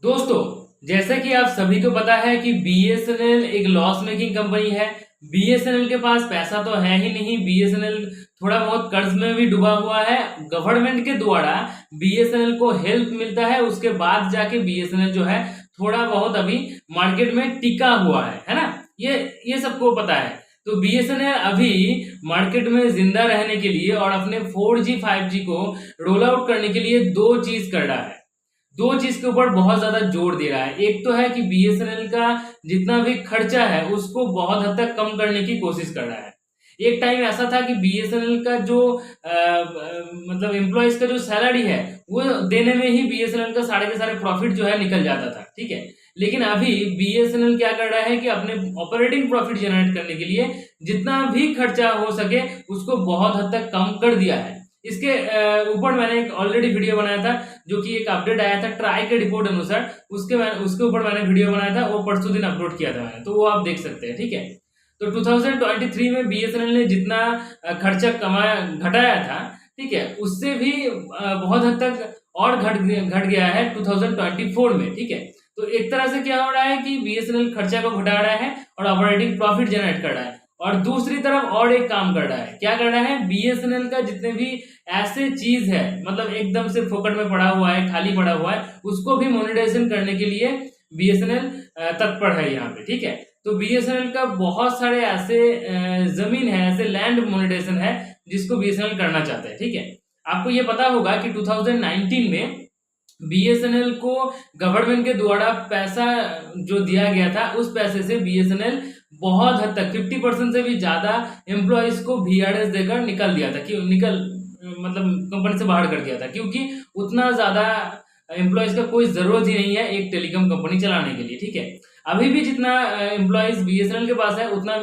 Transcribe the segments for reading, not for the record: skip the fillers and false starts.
दोस्तों, जैसा कि आप सभी को पता है कि बीएसएनएल एक लॉस मेकिंग कंपनी है। बीएसएनएल के पास पैसा तो है ही नहीं। बीएसएनएल थोड़ा बहुत कर्ज में भी डूबा हुआ है। गवर्नमेंट के द्वारा बीएसएनएल को हेल्प मिलता है, उसके बाद जाके बीएसएनएल जो है थोड़ा बहुत अभी मार्केट में टिका हुआ है ना। ये सबको पता है। तो बीएसएनएल अभी मार्केट में जिंदा रहने के लिए और अपने 4G 5G को रोल आउट करने के लिए दो चीज कर रहा है। दो चीज के ऊपर बहुत ज्यादा जोर दे रहा है। एक तो है कि बीएसएनएल का जितना भी खर्चा है उसको बहुत हद तक कम करने की कोशिश कर रहा है। एक टाइम ऐसा था कि बीएसएनएल का जो मतलब एम्प्लॉयज का जो सैलरी है वो देने में ही बीएसएनएल का सारे के सारे प्रॉफिट जो है निकल जाता था, ठीक है। लेकिन अभी बीएसएनएल क्या कर रहा है कि अपने ऑपरेटिंग प्रॉफिट जनरेट करने के लिए जितना भी खर्चा हो सके उसको बहुत हद तक कम कर दिया है। इसके ऊपर मैंने एक ऑलरेडी वीडियो बनाया था, जो कि एक अपडेट आया था ट्राई के रिपोर्ट अनुसार। उसके ऊपर मैंने वीडियो बनाया था, वो परसों दिन अपलोड किया था मैंने, तो वो आप देख सकते हैं, ठीक है। तो 2023 में बीएसएनएल ने जितना खर्चा घटाया था, ठीक है, उससे भी बहुत हद तक और घट गया है 2024 में, ठीक है। तो एक तरह से क्या हो रहा है कि बीएसएनएल खर्चा को घटा रहा है और ऑपरेटिंग प्रॉफिट जनरेट कर रहा है। और दूसरी तरफ और एक काम कर रहा है। क्या कर रहा है? बीएसएनएल का जितने भी ऐसे चीज है, मतलब एकदम से फोकट में पड़ा हुआ है, खाली पड़ा हुआ है, उसको भी मोनेटाइजेशन करने के लिए बीएसएनएल तत्पर है यहाँ पे, ठीक है। तो बीएसएनएल का बहुत सारे ऐसे जमीन है, ऐसे लैंड मोनेटाइजेशन है जिसको बीएसएनएल करना चाहता है, ठीक है। आपको ये पता होगा कि 2019 में बीएसएनएल को गवर्नमेंट के द्वारा पैसा जो दिया गया था, उस पैसे से बीएसएनएल बहुत हद तक 50% से भी ज्यादा एम्प्लॉयज को वीआरएस देकर निकल दिया था, मतलब कंपनी से बाहर कर दिया था, क्योंकि उतना ज्यादा एम्प्लॉयज का कोई जरूरत ही नहीं है एक टेलीकॉम कंपनी चलाने के लिए, ठीक है। अभी भी जितना एम्प्लॉयज बीएसएनएल के पास है उतना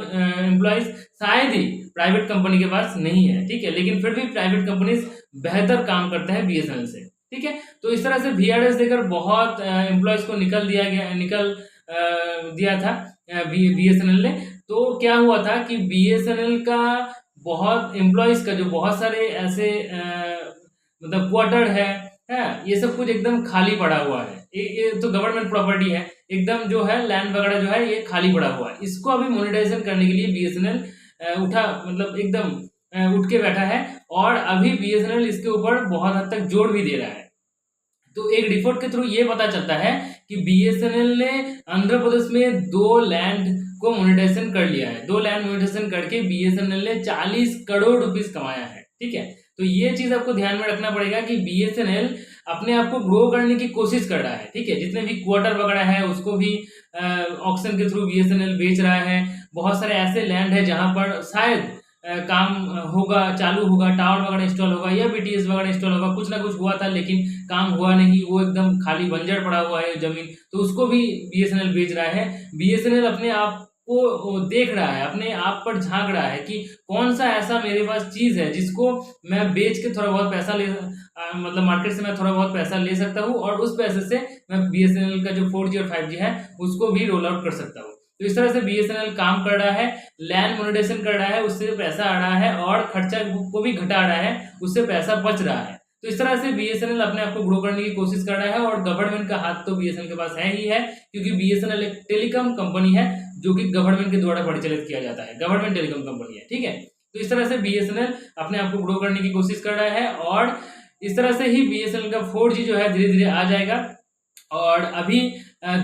एम्प्लॉयज शायद ही प्राइवेट कंपनी के पास नहीं है, ठीक है। लेकिन फिर भी प्राइवेट कंपनीज बेहतर काम करते हैं बीएसएनएल से, ठीक है। तो इस तरह से वीआरएस देकर बहुत एम्प्लॉयज को निकल दिया था बीएसएनएल ने। तो क्या हुआ था कि बीएसएनएल का बहुत एम्प्लॉयज का जो बहुत सारे ऐसे मतलब क्वार्टर है, ये सब कुछ एकदम खाली पड़ा हुआ है। ये तो गवर्नमेंट प्रॉपर्टी है, एकदम जो है लैंड वगैरह जो है ये खाली पड़ा हुआ है। इसको अभी मोनेटाइजेशन करने के लिए बीएसएनएल मतलब एकदम उठ के बैठा है और अभी बीएसएनएल इसके ऊपर बहुत हद तक जोर भी दे रहा है। तो एक रिपोर्ट के थ्रू ये पता चलता है कि बीएसएनएल ने आंध्र प्रदेश में 2 लैंड को मोनेटाइजेशन कर लिया है। 2 लैंड मोनेटाइजेशन करके बीएसएनएल ने 40 करोड़ रुपीस कमाया है, ठीक है। तो ये चीज आपको ध्यान में रखना पड़ेगा कि बीएसएनएल अपने आप को ग्रो करने की कोशिश कर रहा है, ठीक है। जितने भी क्वार्टर वगैरह है उसको भी ऑक्शन के थ्रू बीएसएनएल बेच रहा है। बहुत सारे ऐसे लैंड है जहां पर शायद काम होगा, चालू होगा, टावर वगैरह इंस्टॉल होगा या बीटीएस वगैरह इंस्टॉल होगा। कुछ ना कुछ हुआ था लेकिन काम हुआ नहीं, वो एकदम खाली बंजर पड़ा हुआ है जमीन, तो उसको भी बीएसएनएल बेच रहा है। बीएसएनएल अपने आप को देख रहा है, अपने आप पर झांक रहा है कि कौन सा ऐसा मेरे पास चीज है जिसको मैं बेच के थोड़ा बहुत पैसा मतलब मार्केट से मैं थोड़ा बहुत पैसा ले सकता हूँ और उस पैसे से मैं बीएसएनएल का जो 4G और 5G है उसको भी रोल आउट कर सकता हूँ। तो इस तरह से बीएसएनएल काम कर रहा है, लैंड मोनेटाइजेशन कर रहा है, उससे पैसा आ रहा है और खर्चा को भी घटा रहा है, उससे पैसा बच रहा है। तो इस तरह से बीएसएनएल अपने आप को ग्रो करने की कोशिश कर रहा है और गवर्नमेंट का हाथ तो बीएसएनएल के पास है ही है, क्योंकि बीएसएनएल एक टेलीकॉम कंपनी है जो कि गवर्नमेंट के द्वारा परिचालित किया जाता है, गवर्नमेंट टेलीकॉम कंपनी है, ठीक है। तो इस तरह से बीएसएनएल अपने आप को ग्रो करने की कोशिश कर रहा है और इस तरह से ही बीएसएनएल का 4G जो है धीरे धीरे आ जाएगा। और अभी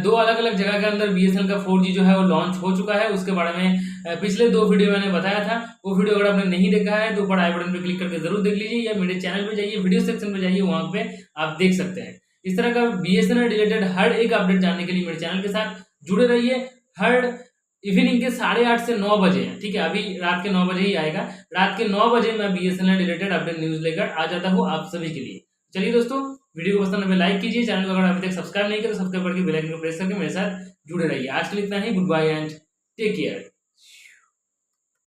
2 अलग अलग जगह के अंदर बीएसएनएल का 4G जो है वो लॉन्च हो चुका है। उसके बारे में पिछले 2 वीडियो मैंने बताया था। वो वीडियो अगर आपने नहीं देखा है तो ऊपर आई बटन पे क्लिक करके जरूर देख लीजिए, या मेरे चैनल पे जाइए, वीडियो सेक्शन पे जाइए, वहां पे आप देख सकते हैं। इस तरह का बीएसएनएल रिलेटेड हर एक अपडेट जानने के लिए मेरे चैनल के साथ जुड़े रहिए। हर इवनिंग के 8:30 से 9 बजे, ठीक है, अभी रात के 9 बजे ही आएगा। रात के 9 बजे मैं बीएसएनएल रिलेटेड अपडेट न्यूज लेकर आ जाता हूँ आप सभी के लिए। चलिए दोस्तों, वीडियो को पसंद है लाइक कीजिए, चैनल को अगर अभी तक सब्सक्राइब नहीं किया तो सब्सक्राइब करके बेल आइकन को प्रेस करके मेरे साथ जुड़े रहिए। आज के लिए इतना ही, good bye and take care.